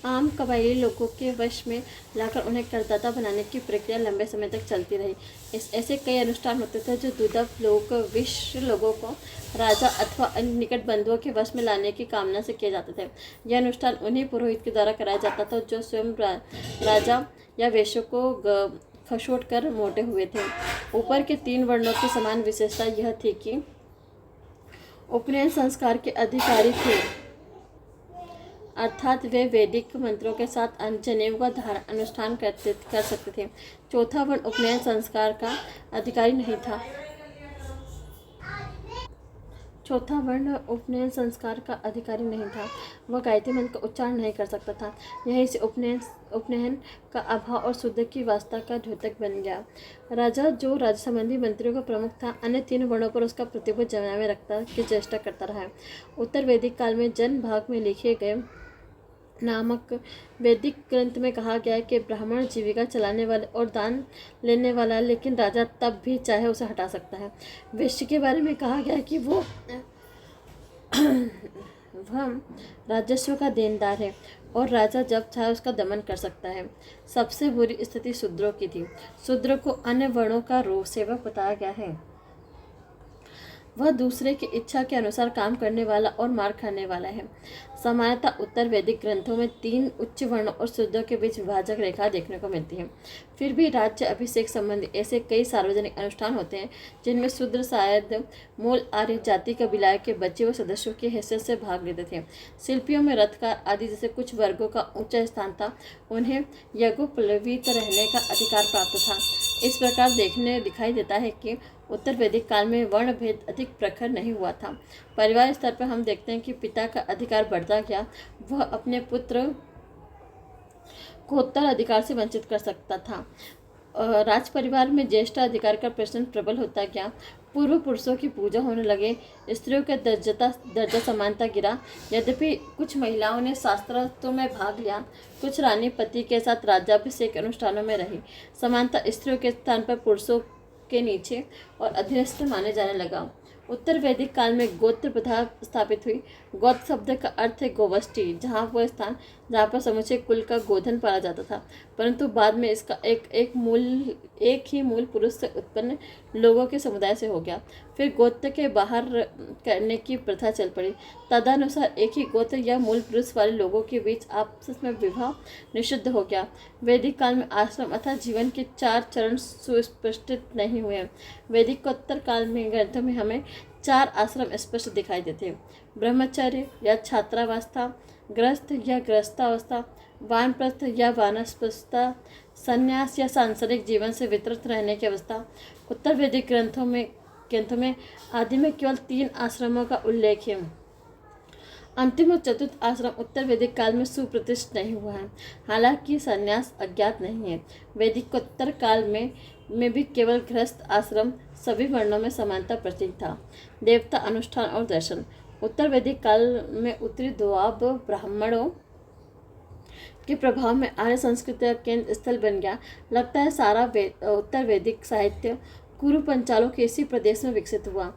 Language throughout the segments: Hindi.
आम कबायली लोगों के वश में लाकर उन्हें करदाता बनाने की प्रक्रिया लंबे समय तक चलती रही। ऐसे कई अनुष्ठान होते थे जो दुर्लभ लोग विश्व लोगों को राजा अथवा अन्य निकट बंधुओं के वश में लाने की कामना से किए जाते थे। यह अनुष्ठान उन्हीं पुरोहित के द्वारा कराया जाता था जो स्वयं राजा या वेश्यों को खसोट कर मोटे हुए थे। ऊपर के 3 वर्णों की समान विशेषता यह थी कि उपनयन संस्कार के अधिकारी थे, अर्थात वे वैदिक मंत्रों के साथ जनेऊ का धारण अनुष्ठान कर सकते थे। चौथा वर्ण उपनयन संस्कार का अधिकारी नहीं था। वह गायत्री मंत्र का उच्चारण नहीं कर सकता था। यहीं से उपनयन का अभाव और शुद्ध की वास्ता का द्योतक बन गया। राजा जो राज्य संबंधी मंत्रियों का प्रमुख था, अन्य 3 वर्णों पर उसका प्रतिबद्ध जमावे रखता की चेष्टा करता रहा। उत्तर वैदिक काल में जन भाग में लिखे गए नामक वैदिक ग्रंथ में कहा गया है कि ब्राह्मण जीविका चलाने वाले और दान लेने वाला है, लेकिन राजा तब भी चाहे उसे हटा सकता है। वैश्य के बारे में कहा गया है कि वह राजस्व का देनदार है और राजा जब चाहे उसका दमन कर सकता है। सबसे बुरी स्थिति शूद्रों की थी। शूद्र को अन्य वर्णों का सेवक बताया गया है। वह दूसरे की इच्छा के अनुसार काम करने वाला और मार खाने वाला है। सामान्यतः उत्तर वैदिक ग्रंथों में 3 उच्च वर्णों और शूद्रों के बीच विभाजक रेखा देखने को मिलती है। फिर भी राज्य अभिषेक संबंधी ऐसे कई सार्वजनिक अनुष्ठान होते हैं जिनमें शूद्र शायद मूल आर्य जाति कबीला के बच्चे व सदस्यों की हैसियत से भाग लेते थे। शिल्पियों में रथकार आदि जैसे कुछ वर्गों का ऊंचा स्थान था। उन्हें यज्ञोपवीत रहने का अधिकार प्राप्त था। इस प्रकार दिखाई देता है कि उत्तर वैदिक काल में वर्ण भेद अधिक प्रखर नहीं हुआ था। परिवार स्तर पर हम देखते हैं कि पिता का अधिकार बढ़ता गया। वह अपने पुत्र को उत्तर अधिकार से वंचित कर सकता था। राज परिवार में ज्येष्ठ अधिकार का प्रश्न प्रबल होता गया। पूर्व पुरुषों की पूजा होने लगे। स्त्रियों के दर्जा समानता गिरा। यद्यपि कुछ महिलाओं ने शास्त्रों में भाग लिया, कुछ रानी पति के साथ राज्याभिषेक अनुष्ठानों में रही। समानता स्त्रियों के स्थान पर पुरुषों के नीचे और अधीनस्थ माने जाने लगा। उत्तर वैदिक काल में गोत्र प्रथा स्थापित हुई। गोत्र शब्द का अर्थ है गोवष्टि, जहाँ वह स्थान जहाँ पर समूचे कुल का गोधन पाला जाता था। परंतु बाद में इसका एक ही मूल पुरुष से उत्पन्न लोगों के समुदाय से हो गया। फिर गोत्र के बाहर करने की प्रथा चल पड़ी। तदनुसार एक ही गोत्र या मूल पुरुष वाले लोगों के बीच आपस में विवाह निषिद्ध हो गया। वैदिक काल में आश्रम अर्थात जीवन के 4 चरण सुस्पष्ट नहीं हुए। वैदिकोत्तर काल में ग्रंथों में हमें 4 आश्रम स्पष्ट दिखाई देते हैं: ब्रह्मचर्य या छात्रावस्था, गृहस्थ या गृहस्थावस्था, वानप्रस्थ या वानप्रस्थता, संन्यास या सांसारिक जीवन से वितरित रहने की अवस्था। उत्तर वैदिक ग्रंथों में आदि में केवल 3 आश्रमों का उल्लेख है। अंतिम और चतुर्थ आश्रम उत्तर वैदिक काल में सुप्रतिष्ठित नहीं हुआ है। हालांकि संन्यास अज्ञात नहीं है। वैदिकोत्तर काल में भी केवल गृहस्थ आश्रम सभी वर्णों में समानता प्रतीक था। देवता अनुष्ठान और दर्शन उत्तर वैदिक काल में उत्तरी दोआब ब्राह्मणों के प्रभाव में आर्य संस्कृति का केंद्र स्थल बन गया। लगता है सारा उत्तर वैदिक साहित्य कुरु पंचालों के इसी प्रदेश में विकसित हुआ।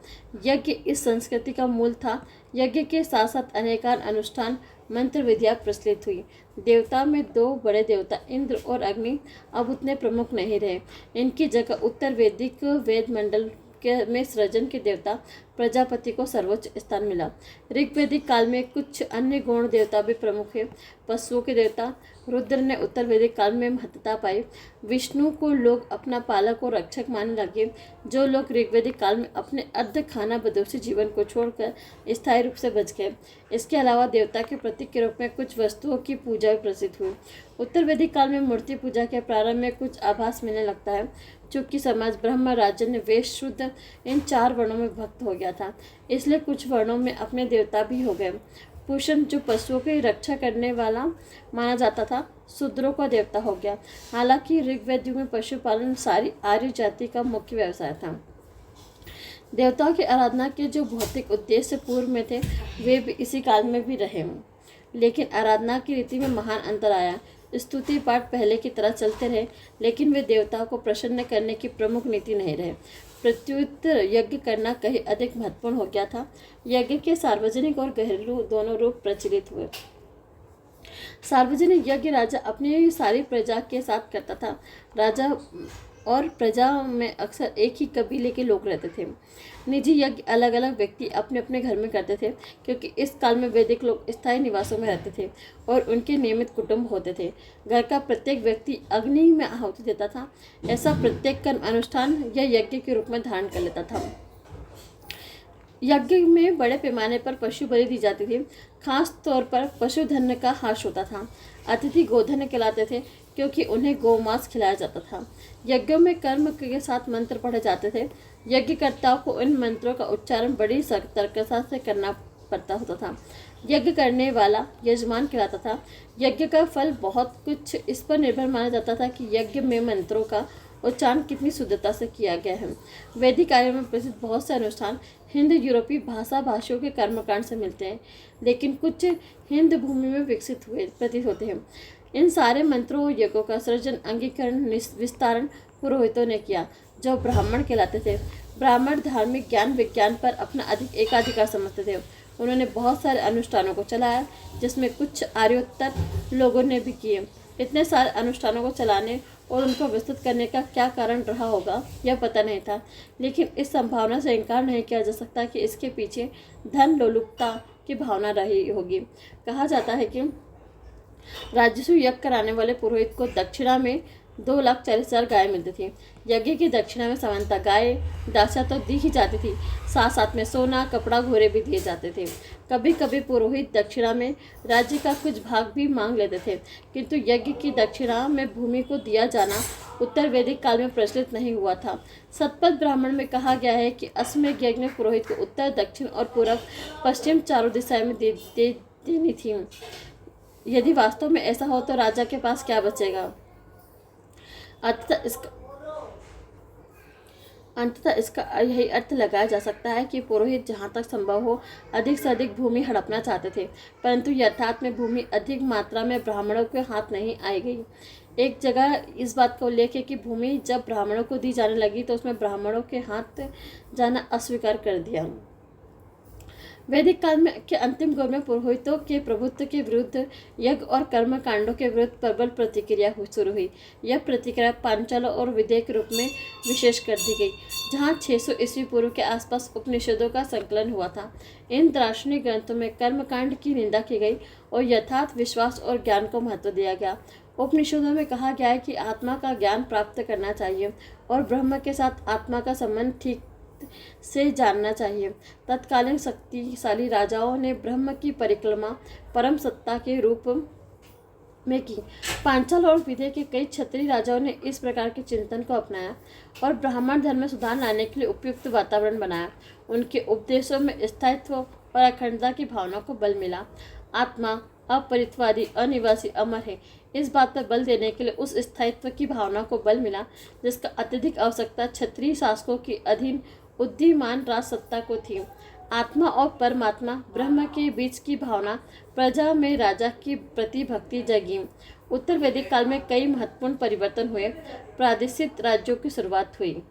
यज्ञ इस संस्कृति का मूल था। यज्ञ के साथ साथ अनेकान अनुष्ठान मंत्र विधियाँ प्रचलित हुई। देवता में 2 बड़े देवता इंद्र और अग्नि अब उतने प्रमुख नहीं रहे। इनकी जगह उत्तर वैदिक वेद मंडल में सृजन के देवता प्रजापति को सर्वोच्च स्थान मिला। ऋग्वैदिक काल में कुछ अन्य गौण देवता भी प्रमुख है। पशुओं के देवता रुद्र ने उत्तर वैदिक काल में महत्ता पाई। विष्णु को लोग अपना पालक और रक्षक मानने लगे। जो लोग ऋग्वैदिक काल में अपने अर्ध खाना बदोशी जीवन को छोड़कर स्थायी रूप से बच गए। इसके अलावा देवता के प्रतीक के रूप में कुछ वस्तुओं की पूजा भी प्रसिद्ध हुई। उत्तर वैदिक काल में मूर्ति पूजा के प्रारंभ में कुछ आभास मिलने लगता है। चूंकि समाज ब्रह्म, राजन, वैश्य, शूद्र इन 4 वर्णों में भक्त हो गया था, इसलिए कुछ वर्णों में अपने देवता भी हो गए। पुरुषन जो पशुओं की रक्षा करने वाला माना जाता था, शूद्रों का देवता हो गया। हालांकि ऋग्वेद युग में पशुपालन सारी आर्य जाति का मुख्य व्यवसाय था। देवताओं की आराधना के जो भौतिक उद्देश्य पूर्व में थे, वे भी इसी काल में भी रहे, लेकिन आराधना की रीति में महान अंतर आया। स्तुति पाठ पहले की तरह चलते रहे, लेकिन वे देवताओं को प्रसन्न करने की प्रमुख नीति नहीं रहे। प्रत्युत यज्ञ करना कहीं अधिक महत्वपूर्ण हो गया था। यज्ञ के सार्वजनिक और घरेलू दोनों रूप प्रचलित हुए। सार्वजनिक यज्ञ राजा अपनी सारी प्रजा के साथ करता था। राजा और प्रजा में अक्सर एक ही कबीले के लोग रहते थे। निजी यज्ञ अलग अलग व्यक्ति अपने अपने घर में करते थे, क्योंकि इस काल में वैदिक लोग स्थायी निवासों में रहते थे और उनके नियमित कुटुंब होते थे। घर का प्रत्येक व्यक्ति अग्नि में आहुति देता था। ऐसा प्रत्येक कर्म अनुष्ठान या यज्ञ के रूप में धारण कर लेता था। यज्ञ में बड़े पैमाने पर पशु बलि दी जाती थी। खास तौर पर पशुधन का हाश होता था। अतिथि गोधन कहलाते थे, क्योंकि उन्हें गोमांस खिलाया जाता था। यज्ञों में कर्म के साथ मंत्र पढ़े जाते थे। यज्ञकर्ताओं को इन मंत्रों का उच्चारण बड़ी सतर्कता से करना पड़ता होता था। यज्ञ करने वाला यजमान कहलाता था। यज्ञ का फल बहुत कुछ इस पर निर्भर माना जाता था कि यज्ञ में मंत्रों का उच्चारण कितनी शुद्धता से किया गया है। वैदिक काल में प्रसिद्ध बहुत से अनुष्ठान हिंद यूरोपीय भाषा भाषियों के कर्मकांड से मिलते हैं, लेकिन कुछ हिंद भूमि में विकसित हुए प्रतीत होते हैं। इन सारे मंत्रों और यज्ञों का सृजन, अंगीकरण, विस्तारण पुरोहितों ने किया, जो ब्राह्मण कहलाते थे। ब्राह्मण धार्मिक ज्ञान विज्ञान पर अपना अधिक एकाधिकार समझते थे। उन्होंने बहुत सारे अनुष्ठानों को चलाया, जिसमें कुछ आर्योत्तर लोगों ने भी किए। इतने सारे अनुष्ठानों को चलाने और उनको विस्तृत करने का क्या कारण रहा होगा, यह पता नहीं था, लेकिन इस संभावना से इनकार नहीं किया जा सकता कि इसके पीछे धन लोलुपता की भावना रही होगी। कहा जाता है कि राजस्व यज्ञ कराने वाले पुरोहित को दक्षिणा में 2,40,000 गाय मिलती थी। यज्ञ की दक्षिणा में सामान्यतः गाय दासा तो दी ही जाती थी, साथ साथ में सोना, कपड़ा, घोड़े भी दिए जाते थे। कभी कभी पुरोहित दक्षिणा में राज्य का कुछ भाग भी मांग लेते थे, किंतु यज्ञ की दक्षिणा में भूमि को दिया जाना उत्तर वैदिक काल में प्रचलित नहीं हुआ था। शतपथ ब्राह्मण में कहा गया है कि अश्वमेध यज्ञ में पुरोहित को उत्तर, दक्षिण और पूर्व पश्चिम चारों दिशाएं में देनी थी। यदि वास्तव में ऐसा हो तो राजा के पास क्या बचेगा। अंततः इसका यही अर्थ लगाया जा सकता है कि पुरोहित जहाँ तक संभव हो अधिक से अधिक भूमि हड़पना चाहते थे, परंतु यथार्थ में भूमि अधिक मात्रा में ब्राह्मणों के हाथ नहीं आई गई। एक जगह इस बात का उल्लेख है कि भूमि जब ब्राह्मणों को दी जाने लगी तो उसमें ब्राह्मणों के हाथ जाना अस्वीकार कर दिया। वैदिक काल में के अंतिम दौर में पुरोहितों के प्रभुत्व के विरुद्ध यज्ञ और कर्म कांडों के विरुद्ध प्रबल प्रतिक्रिया शुरू हुई। यह प्रतिक्रिया पांचालों और विदेह के रूप में विशेष कर दी गई, जहाँ 600 ईस्वी पूर्व के आसपास उपनिषदों का संकलन हुआ था। इन दार्शनिक ग्रंथों में कर्मकांड की निंदा की गई और यथार्थ विश्वास और ज्ञान को महत्व दिया गया। उपनिषदों में कहा गया है कि आत्मा का ज्ञान प्राप्त करना चाहिए और ब्रह्म के साथ आत्मा का संबंध ठीक से जानना चाहिए। तत्कालीन शक्तिशाली राजाओं ने ब्रह्म की परिक्रमा परम सत्ता के रूप में की। पांचाल और विदेह के कई क्षत्रिय राजाओं ने इस प्रकार के चिंतन को अपनाया और ब्राह्मण धर्म में सुधार लाने के लिए उपयुक्त वातावरण बनाया। उनके उपदेशों में स्थायित्व और अखंडता की भावना को बल मिला। आत्मा अपरित्वादी, अनिवासी, अमर है, इस बात पर बल देने के लिए उस स्थायित्व की भावना को बल मिला जिसका अत्यधिक आवश्यकता क्षत्रिय शासकों के अधीन उद्दीमान राजसत्ता को थी। आत्मा और परमात्मा ब्रह्म के बीच की भावना प्रजा में राजा की प्रति भक्ति जगी। उत्तर वैदिक काल में कई महत्वपूर्ण परिवर्तन हुए। प्रादेशिक राज्यों की शुरुआत हुई।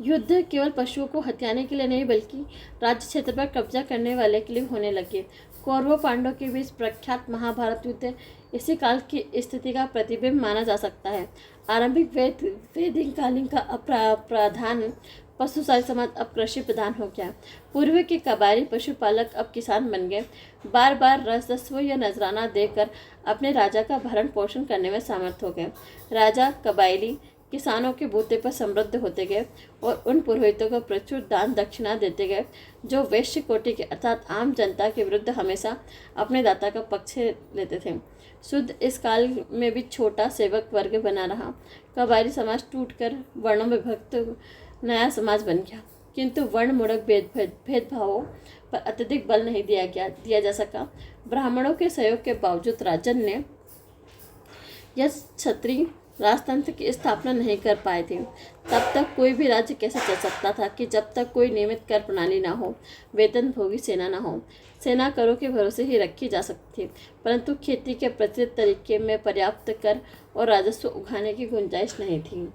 युद्ध केवल पशुओं को हथियाने के लिए नहीं बल्कि राज्य क्षेत्र पर कब्जा करने वाले के लिए होने लगे। कौरवों पांडवों के बीच प्रख्यात महाभारत युद्ध इसी काल की स्थिति का प्रतिबिंब माना जा सकता है। आरंभिक वैदिक कालीन का प्रधान पशुशाली समाज अब कृषि प्रधान हो गया। पूर्व के कबायली पशुपालक अब किसान बन गए। बार बार राजस्व या नजराना देकर अपने राजा का भरण पोषण करने में समर्थ हो गए। राजा कबायली किसानों के बूते पर समृद्ध होते गए और उन पुरोहितों को प्रचुर दान दक्षिणा देते गए जो वैश्य कोटि के अर्थात आम जनता के विरुद्ध हमेशा अपने दाता का पक्ष लेते थे। शुद्ध इस काल में भी छोटा सेवक वर्ग बना रहा। कबायली समाज टूटकर वर्णों में विभक्त नया समाज बन गया, किंतु वर्ण मूलक भेदभावों पर अत्यधिक बल नहीं दिया जा सका। ब्राह्मणों के सहयोग के बावजूद राजन ने यह क्षत्रिय राजतंत्र की स्थापना नहीं कर पाए थे। तब तक कोई भी राज्य कैसे चल सकता था कि जब तक कोई नियमित कर प्रणाली ना हो, वेतन भोगी सेना ना हो। सेना करों के भरोसे ही रखी जा सकती थी, परंतु खेती के प्रचलित तरीके में पर्याप्त कर और राजस्व उगाने की गुंजाइश नहीं थी।